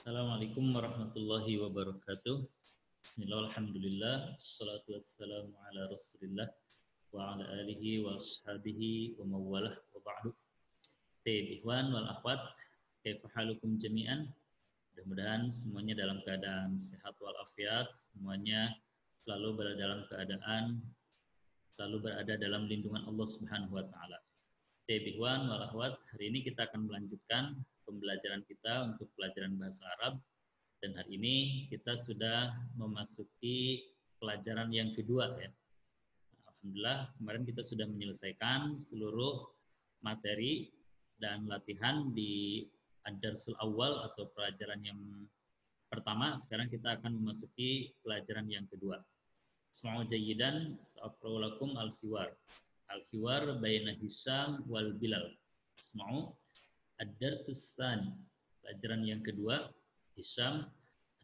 Assalamualaikum warahmatullahi wabarakatuh. Bismillah, alhamdulillah, assalatu wassalamu ala rasulillah wa ala alihi wa ashabihi wa mawalah wa ba'du. Taib ikhwan wal akhwat, kaifa halukum jami'an? Mudah-mudahan semuanya dalam keadaan sehat walafiat, semuanya selalu berada dalam lindungan Allah Subhanahu wa taala. Ikhwan wal akhwat, hari ini kita akan melanjutkan pembelajaran kita untuk pelajaran bahasa Arab, dan hari ini kita sudah memasuki pelajaran yang kedua ya. Alhamdulillah kemarin kita sudah menyelesaikan seluruh materi dan latihan di ad-darsul awal atau pelajaran yang pertama. Sekarang kita akan memasuki pelajaran yang kedua. Isma'u jayyidan, sa'aqra'u lakum al-hiwar. Al-hiwar baina Hisham wal Bilal. Isma'u ad-darsus tsani. Pelajaran yang kedua, Hisham,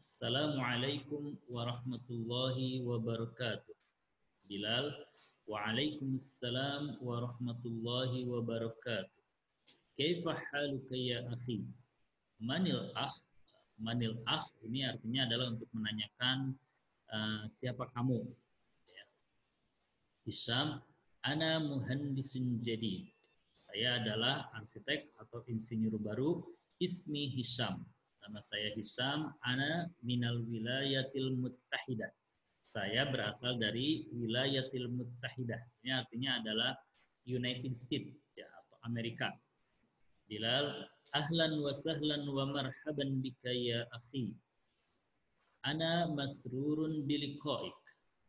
Assalamualaikum warahmatullahi wabarakatuh. Bilal, Waalaikumsalam warahmatullahi wabarakatuh. Kaifa haluka ya akhi? Manil akh? Manil akh ini artinya adalah untuk menanyakan siapa kamu. Hisham, ana muhandisun jadid. Saya adalah arsitek atau insinyur baru. Ismi Hisham. Nama saya Hisham. Ana minal wilayatil muttahidah. Saya berasal dari wilayatil muttahidah. Ini artinya adalah United States ya, atau Amerika. Bilal, ahlan wa sahlan wa marhaban bika ya akhi. Ana masrurun biliqaik.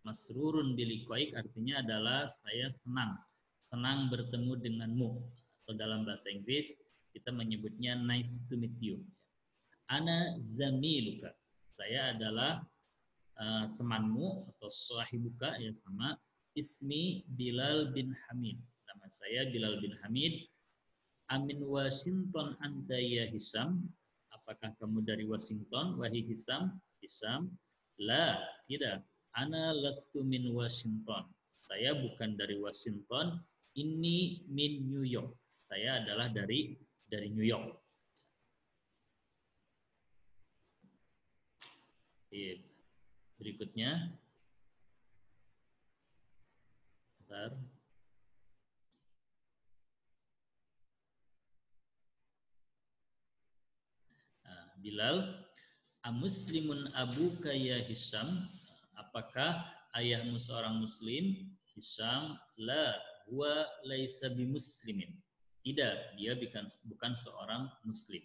Masrurun biliqaik artinya adalah saya senang bertemu denganmu. So dalam bahasa Inggris kita menyebutnya nice to meet you. Ana zamiluka. Saya adalah temanmu atau sahibuka ya sama. Ismi Bilal bin Hamid. Nama saya Bilal bin Hamid. Amin Washington anta ya Hisham. Apakah kamu dari Washington wahai Hisham? Hisham, la, tidak. Ana lastu min Washington. Saya bukan dari Washington. Ini min New York. Saya adalah dari New York. Berikutnya. Bentar. Bilal, amuslimun abuka ya Hisham? Apakah ayahmu seorang muslim? Hisham, la, huwa laisa bimuslimin. Tidak, dia bukan seorang muslim.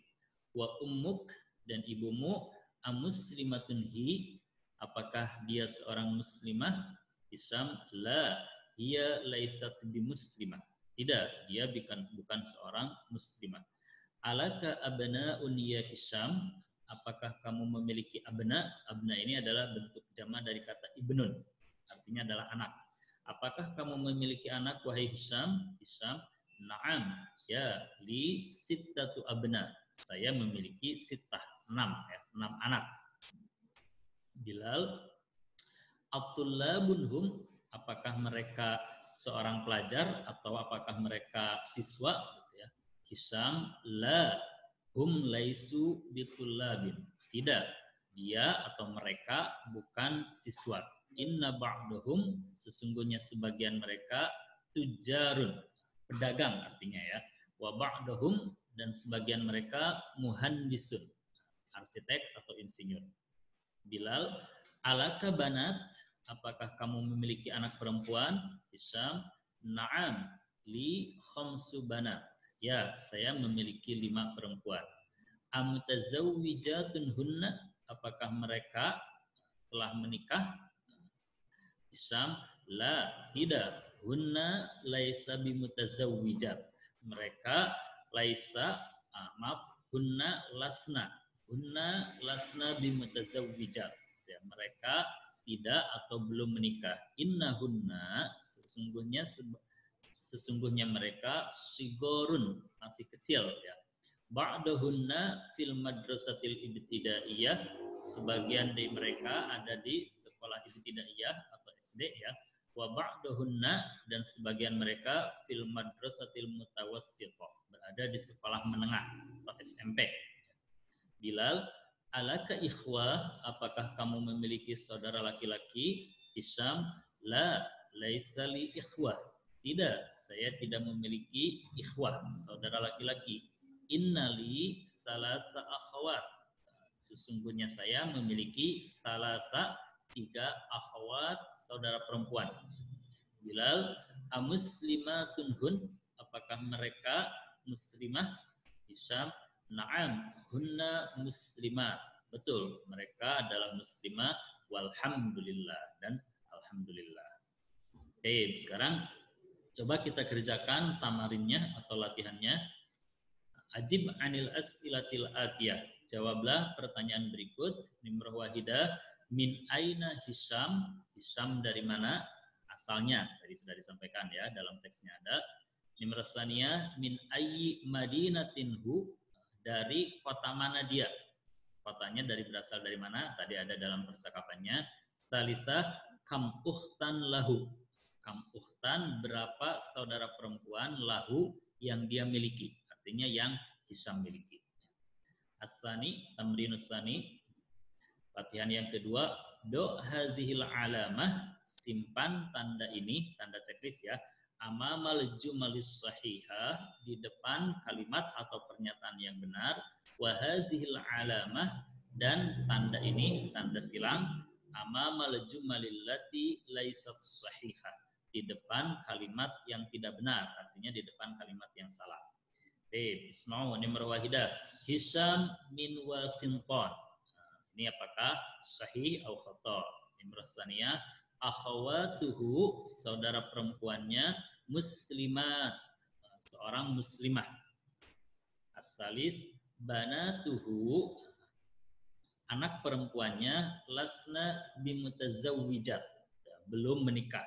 Wa ummuk, dan ibumu, amuslimatun hi? Apakah dia seorang muslimah? Hisham, la, hiya laisat bimuslimah. Tidak, dia bukan seorang muslimah. Alaka abna'un ya Hisham? Apakah kamu memiliki abna? Abna ini adalah bentuk jama dari kata ibnun, artinya adalah anak. Apakah kamu memiliki anak wahai Hisham? Hisham, na'am, ya, li sittatu abna. Saya memiliki sittah, 6 anak. Bilal, at-tullabunhum, apakah mereka seorang pelajar atau apakah mereka siswa? Hisham, la, hum laisu bitullabin. Tidak, dia atau mereka bukan siswa. Inna ba'dahum, sesungguhnya sebagian mereka tujarun, pedagang artinya ya. Wa ba'dahum, dan sebagian mereka muhandisun, arsitek atau insinyur. Bilal, alaka banat, apakah kamu memiliki anak perempuan? Hisham, na'am, li khamsu banat. Ya, saya memiliki 5 perempuan. Amutazawwijatun hunna, apakah mereka telah menikah? Hisham, la, tidak. Hunna laisa bimutazawwijat. Mereka laisa, hunna lasna. Hunna lasna bimutazawwijat. Ya, mereka tidak atau belum menikah. Inna hunna, sesungguhnya mereka sigorun, masih kecil ya. Ba'dahunna fil madrasatil ibtidaiyah, sebagian dari mereka ada di sekolah ibtidaiyah atau SD ya. Wa ba'dahunna, dan sebagian mereka fil madrasatil mutawassithah, berada di sekolah menengah atau SMP. Bilal, alaka ikhwah, apakah kamu memiliki saudara laki-laki? Hisham, la, laisa li ikhwah. Tidak, saya tidak memiliki ikhwah, saudara laki-laki. Innali salasa akhwat. Sesungguhnya saya memiliki salasa 3 akhwat, saudara perempuan. Bilal, amuslimatun hun, apakah mereka muslimah? Hisham, na'am, hunna muslimah. Betul, mereka adalah muslimah, walhamdulillah, dan alhamdulillah. Oke, sekarang coba kita kerjakan tamarinnya atau latihannya. Ajib anil as'ilatil atiyah. Jawablah pertanyaan berikut. Nimrah wahidah, min aina Hisham? Hisham dari mana? Asalnya, tadi sudah disampaikan ya, dalam teksnya ada. Nimrah saniyah, min ayyi madinatin hu? Dari kota mana dia? Kotanya berasal dari mana? Tadi ada dalam percakapannya. Salisah, kam ukhtan lahu. Kam ukhtan, berapa saudara perempuan lahu yang dia miliki? Artinya yang Hisham miliki. As-sani, tamrinus sani. Latihan yang kedua, do hadhil alamah, simpan tanda ini, tanda checklist ya. Amamal jumalis sahihah, di depan kalimat atau pernyataan yang benar. Wa hadhil alamah, dan tanda ini, tanda silang, amamal jumalillati laisat sahihah, di depan kalimat yang tidak benar, artinya di depan kalimat yang salah. Isma'u nimrah wahidah, Hisham min Washington. Ini apakah sahih atau khata? Nimrah saniyah, akhawatuhu, saudara perempuannya muslimat, seorang muslimah. As-salis, banatuhu, anak perempuannya lasna bimutazawwijat, belum menikah.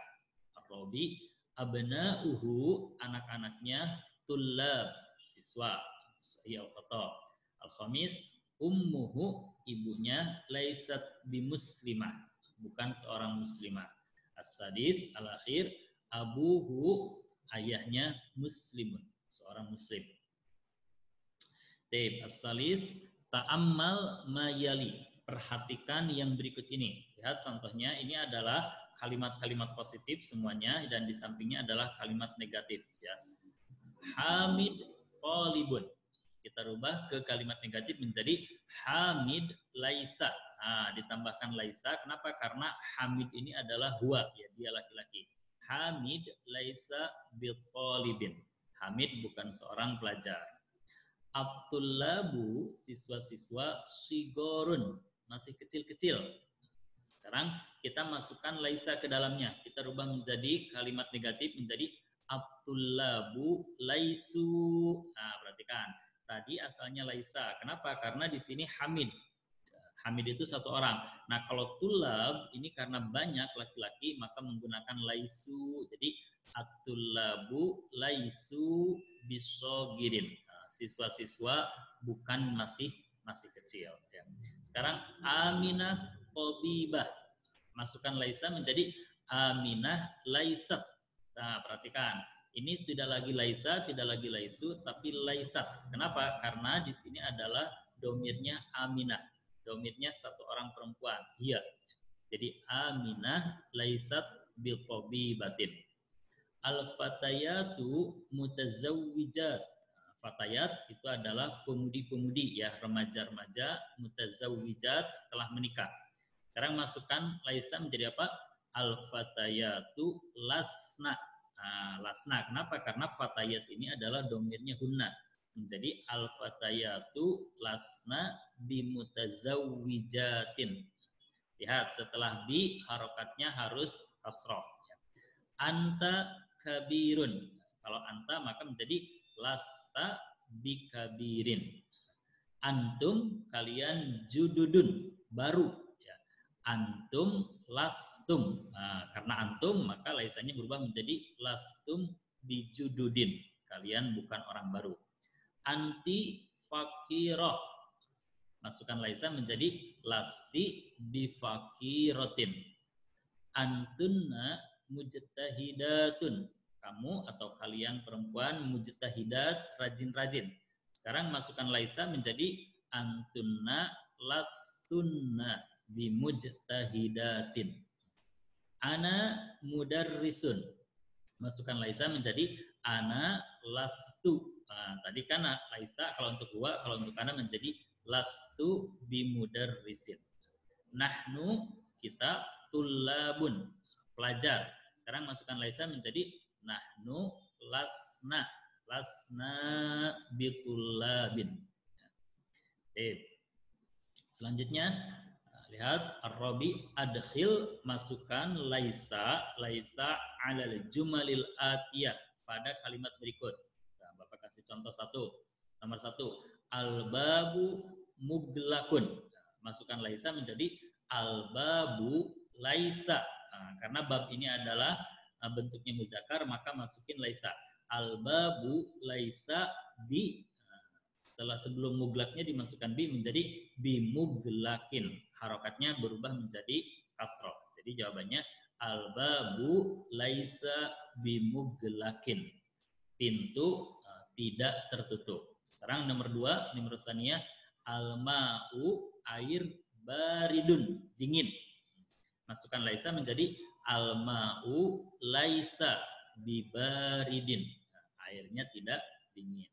Ar-rabi, abna'uhu, anak-anaknya tullab, siswa. Sahih al-khata. Al-khamis, ummuhu, ibunya laisat bimuslimah, bukan seorang muslimah. As-sadis, al-akhir, abuhu, ayahnya muslimun, seorang muslim. Taib as-salis, ta'ammal mayali, perhatikan yang berikut ini. Lihat contohnya, ini adalah kalimat-kalimat positif semuanya, dan di sampingnya adalah kalimat negatif ya. Hamid qalibun, kita rubah ke kalimat negatif menjadi Hamid laisa. Nah, ditambahkan laisa, kenapa? Karena Hamid ini adalah huwa, ya, dia laki-laki. Hamid laisa biqalibin, Hamid bukan seorang pelajar. Abtullabu, siswa-siswa, sigorun, masih kecil-kecil. Sekarang kita masukkan laisa ke dalamnya, kita rubah menjadi kalimat negatif menjadi Abtullabu laisu. Nah, perhatikan. Tadi asalnya laisa. Kenapa? Karena di sini Hamid. Hamid itu satu orang. Nah, kalau tulab ini karena banyak laki-laki maka menggunakan laisu. Jadi Abtullabu laisu bisogirin. Nah, siswa-siswa bukan masih kecil. Ya. Sekarang Aminah Qobibah. Masukkan laisa menjadi Aminah laisat. Nah, perhatikan, ini tidak lagi laisa, tidak lagi laisu, tapi laisat. Kenapa? Karena di sini adalah domirnya Aminah. Domirnya satu orang perempuan. Iya. Jadi Aminah laisat biqabibatin. Al-fatayatu mutazawwijat. Fatayat itu adalah pemudi-pemudi ya, remaja-remaja, mutazawwijat, telah menikah. Sekarang masukkan laisa menjadi apa? Al-fatayatu lasna. Nah, lasna. Kenapa? Karena fatayat ini adalah domirnya hunna. Menjadi al-fatayatu lasna bimutazawwijatin. Lihat, setelah bi, harokatnya harus kasroh. Anta kabirun. Kalau anta maka menjadi lasta bikabirin. Antum, kalian jududun, baru. Antum lastum. Nah, karena antum maka laisanya berubah menjadi lastum bijududin. Kalian bukan orang baru. Anti fakiroh. Masukkan laisa menjadi lasti bifakirotin. Antunna mujtahidatun. Kamu atau kalian perempuan mujtahidat, rajin-rajin. Sekarang masukkan laisa menjadi antunna lastunna bimujtahidatin. Ana mudarrisun. Masukkan laisa menjadi ana lastu. Nah, tadi kan laisa kalau untuk huwa, kalau untuk ana menjadi lastu bimudarrisin. Nahnu kita tullabun, pelajar. Sekarang masukkan laisa menjadi nahnu lasna bitullabin. Selanjutnya lihat ar-rabi adkhil, masukkan laisa alal jumalil atiyah pada kalimat berikut. Nah, Bapak kasih contoh satu. Nomor satu, al-babu muglakun. Nah, masukkan laisa menjadi al-babu laisa. Nah, karena bab ini adalah bentuknya mudzakkar, maka masukin laisa. Al-babu laisa bi, setelah sebelum muglaknya dimasukkan bi menjadi bimuglakin. Harokatnya berubah menjadi kasroh. Jadi jawabannya al-babu laisa bimuglakin. Pintu tidak tertutup. Sekarang nomor dua, nomor sania, al-ma'u air baridun, dingin. Masukkan laisa menjadi al-ma'u laisa bibaridin. Airnya tidak dingin.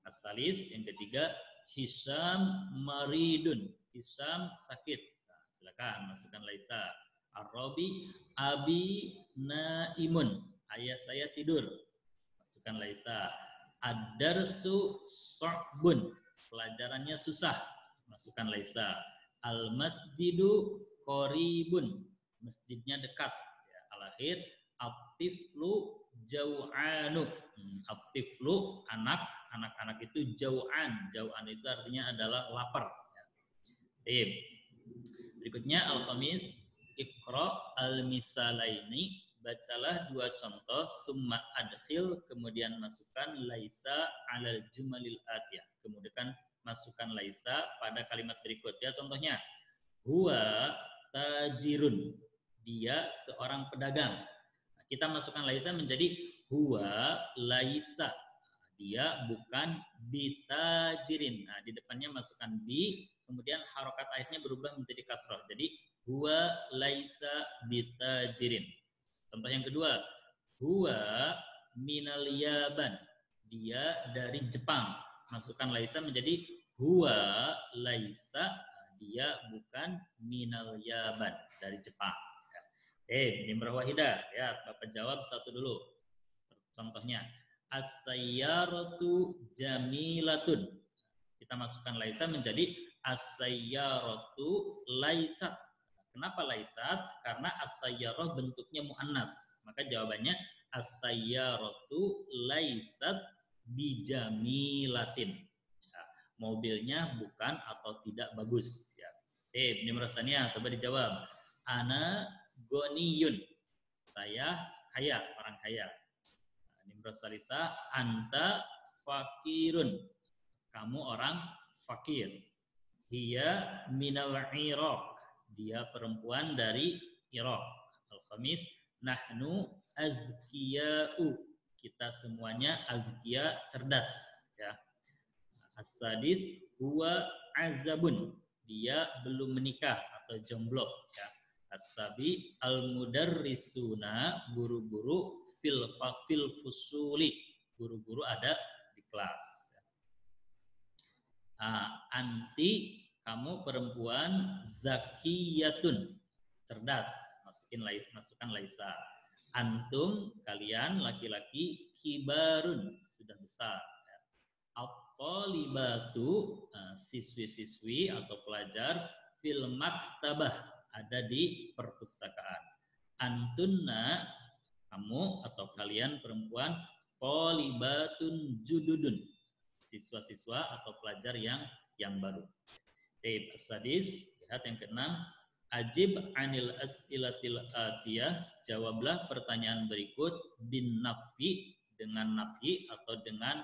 Asalis yang ketiga, Hisham maridun, Hisham sakit. Nah, silakan masukkan laisa. Ar-rabi abi naimun, ayah saya tidur. Masukkan laisa. Ad-darsu sa'bun, pelajarannya susah. Masukkan laisa. Al-masjidu qaribun, masjidnya dekat. Ya, al-akhir at-tiflu jau'anu. At-tiflu anak-anak itu jau'an. Jau'an itu artinya adalah lapar. Ya. Berikutnya al-khamis, iqra al-misalaini, bacalah dua contoh, summa adkhil, kemudian masukkan laisa alal jumalil atiyah. Kemudian masukkan laisa pada kalimat berikut. Ya, contohnya, huwa tajirun, dia seorang pedagang. Nah, kita masukkan laisa menjadi huwa laisa, dia bukan bitajirin. Nah, di depannya masukkan bi, kemudian harokat akhirnya berubah menjadi kasroh. Jadi huwa laisa bitajirin. Contoh yang kedua, huwa minal Yaban, dia dari Jepang. Masukkan laisa menjadi huwa laisa, dia bukan minal Yaban, dari Jepang. Ini wahidah, ya, Bapak jawab satu dulu. Contohnya, as-sayyaratu jamilatun. Kita masukkan laisa menjadi as-sayyaratu laisat. Kenapa laisat? Karena as-sayyarah bentuknya muannas. Maka jawabannya as-sayyaratu laisat bijamilatin. Ya, mobilnya bukan atau tidak bagus. Ya. Ini merasanya, coba dijawab. Ana goniyun, saya kaya, orang kaya. Ini merasa anta fakirun, kamu orang fakir. Dia minal Iraq, dia perempuan dari Irak. Al-khamis, nahnu azkiya'u, kita semuanya azkiya, cerdas. Ya. As-sadis, huwa azabun, dia belum menikah atau jomblo. Ya. As-sabi, al-mudarrisuna, guru-guru, fil fusuli, guru-guru ada di kelas. Anti, kamu perempuan, zakiyatun, cerdas. Masukkan laisa. Antum, kalian laki-laki, kibarun, sudah besar. At-talibatu, siswi-siswi atau pelajar, fil maktabah, ada di perpustakaan. Antunna, kamu atau kalian perempuan, talibatun jududun, siswa-siswa atau pelajar yang baru. Sadis, lihat yang keenam, ajib anil as'ilatil atiyah, jawablah pertanyaan berikut bin nafi, dengan nafi atau dengan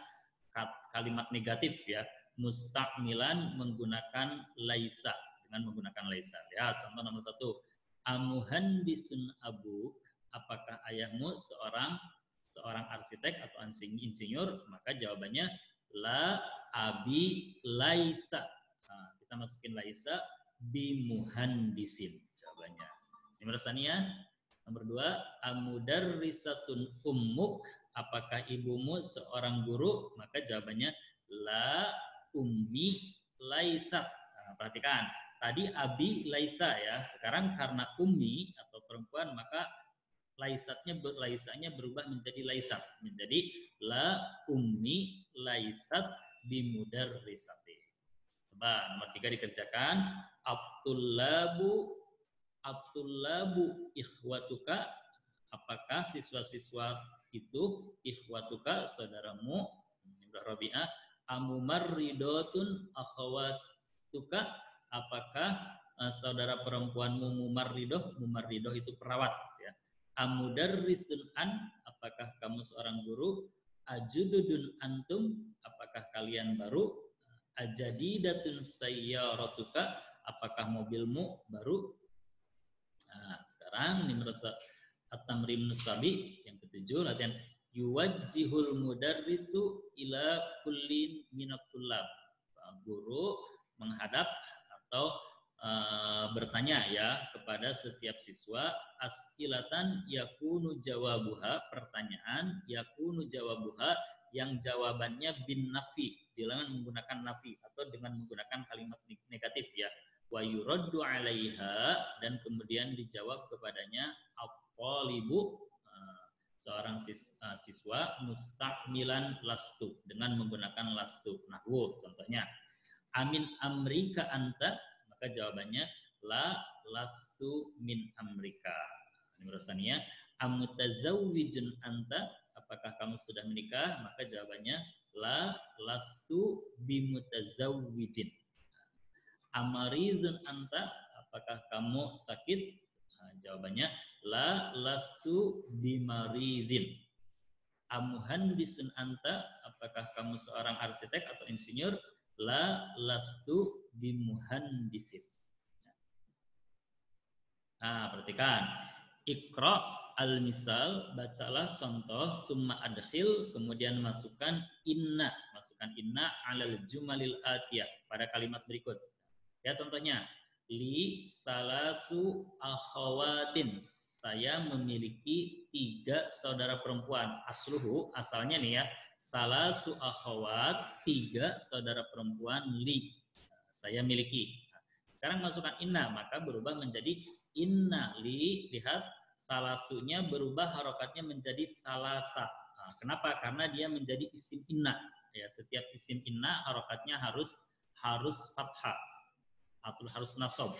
kalimat negatif, ya, musta'milan, menggunakan laisa, dengan menggunakan laisa. Lihat contoh nomor satu, amuhandisun abuk, apakah ayahmu seorang arsitek atau insinyur? Maka jawabannya la abi laisa. Nah, kita masukin laisa bimuhandisin jawabannya. Nomor sania, nomor 2, amudarrisatun ummuk, apakah ibumu seorang guru? Maka jawabannya la ummi laisat. Nah, perhatikan, tadi abi laisa ya, sekarang karena ummi atau perempuan maka laisanya berubah menjadi laisat, menjadi la ummi laisat bimudarrisati. Coba nomor 3 dikerjakan. Abtullabu ikhwatuka, apakah siswa-siswa itu ikhwatuka saudaramu? Rabi'ah, amumarridotun akhawatuka, apakah saudara perempuanmu mumarridoh? Mumarridoh itu perawat ya. Amudarrisun an, apakah kamu seorang guru? Ajududun antum, apakah kalian baru? Ajadidatun sayyaratuka, apakah mobilmu baru? Nah, sekarang ini merasa at-tamrin musabi yang ketujuh, latihan yuwajjihul mudarrisu ila kullin minat tullab. Guru menghadap atau bertanya ya kepada setiap siswa, as'ilatan yakunu jawabuha, pertanyaan yakunu jawabuha yang jawabannya bin nafi, dengan menggunakan nafi atau dengan menggunakan kalimat negatif ya. Wa yuraddu 'alaiha, dan kemudian dijawab kepadanya at-thalibu, seorang siswa mustakmilan lastu, dengan menggunakan lastu. Nahwu contohnya, amin amrika anta, maka jawabannya la lastu min amrika. Nomor sania, amutazawwijun anta, apakah kamu sudah menikah? Maka jawabannya la lastu bimutazawwijin. Amaridun anta, apakah kamu sakit? Nah, jawabannya la lastu bimaridin. Amuhandisun anta, apakah kamu seorang arsitek atau insinyur? La lastu bimuhandisin. Nah, perhatikan. Iqra al-misal, bacalah contoh, summa adkhil, kemudian masukkan inna alal jumalil atiyah pada kalimat berikut. Ya, contohnya, li salasu akhawatin, saya memiliki 3 saudara perempuan. Asluhu, asalnya nih ya, salasu akhawat, 3 saudara perempuan, li, saya miliki. Sekarang masukkan inna, maka berubah menjadi inna li. Lihat, salasunya berubah harokatnya menjadi salasa. Nah, kenapa? Karena dia menjadi isim inna. Ya, setiap isim inna harokatnya harus fathah atau harus nasab.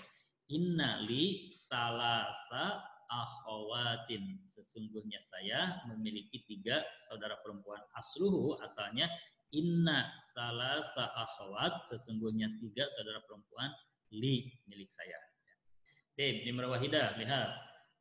Inna li salasa akhawatin, sesungguhnya saya memiliki 3 saudara perempuan. Asluhu, asalnya inna salasa akhawat, sesungguhnya 3 saudara perempuan, li, milik saya. Oke, nomor wahidah, lihat.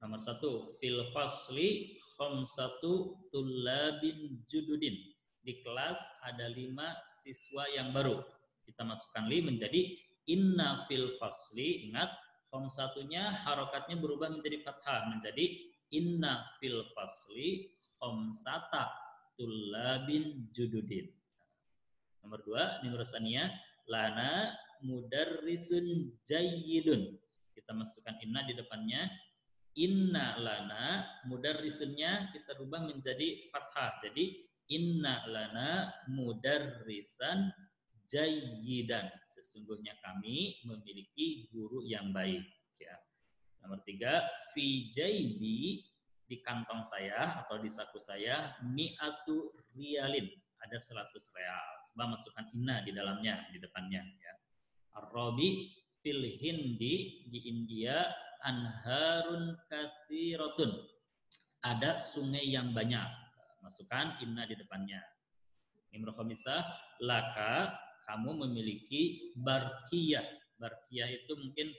Nomor 1, fil fasli khamsatu tullabin jududin. Di kelas ada 5 siswa yang baru. Kita masukkan li menjadi inna fil fasli. Ingat, khamsatunya harokatnya berubah menjadi fathah, menjadi inna fil fasli khamsata tullabin jududin. Nomor 2, nomor sania, lana mudarrisun jayyidun. Kita masukkan inna di depannya. Inna lana, mudarrisunnya kita rubah menjadi fathah. Jadi inna lana mudarrisan jayyidan, sesungguhnya kami memiliki guru yang baik ya. Nomor 3, fi jaybi, di kantong saya atau di saku saya, mi'atu riyalin, ada 100 real. Coba masukkan inna di dalamnya, di depannya ya. Ar-rabi, fil hindi, di India, anharun katsiratun, ada sungai yang banyak. Masukkan inna di depannya. Nomor khamisah, laka, kamu memiliki barqiyah. Barqiyah itu mungkin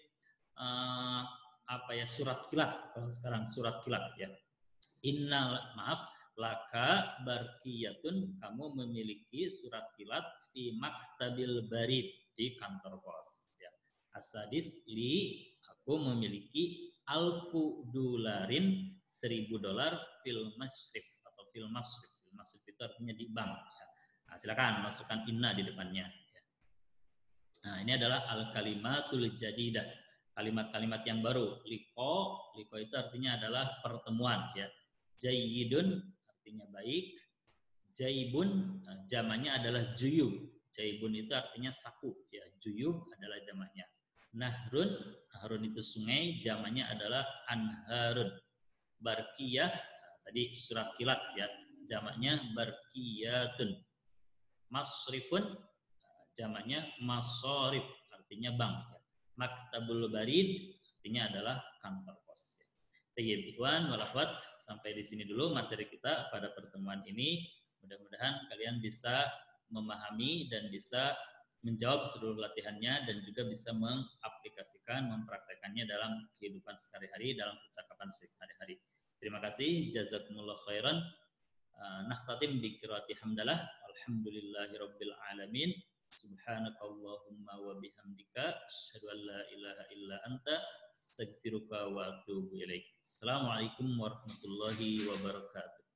surat kilat, kalau sekarang surat kilat ya. Laka barqiyatun, kamu memiliki surat kilat fi maktabil barid, di kantor pos ya. Asadis li, aku memiliki $1,000, $1.000 fil masrif atau fil masrif. Fil masrif itu artinya di bank ya. Nah, silakan masukkan inna di depannya ya. Nah, Nah, ini adalah al-kalimatul jadidah, kalimat-kalimat yang baru. Liko itu artinya adalah pertemuan ya. Jayyidun artinya baik. Jaibun jamannya adalah juyub. Jaibun itu artinya saku ya. Juyub adalah jamannya. Nahrun itu sungai, jamannya adalah anharun. Barkiyah tadi surat kilat ya, jamaknya barkiyatun. Masrifun jamaknya masorif, artinya bank. Maktabul barid artinya adalah kantor pos. Tayyib ikhwan wal akhwat, sampai di sini dulu materi kita pada pertemuan ini. Mudah-mudahan kalian bisa memahami dan bisa menjawab seluruh latihannya dan juga bisa mengaplikasikan, mempraktekannya dalam kehidupan sehari-hari, dalam percakapan sehari-hari. Terima kasih, jazakumullah khairan. Nakhtatim bi qiraati hamdalah. Alhamdulillahirabbil alamin. Subhanakallahumma wa bihamdika asyhadu an la ilaha illa anta astaghfiruka wa atubu ilaik. Assalamualaikum warahmatullahi wabarakatuh.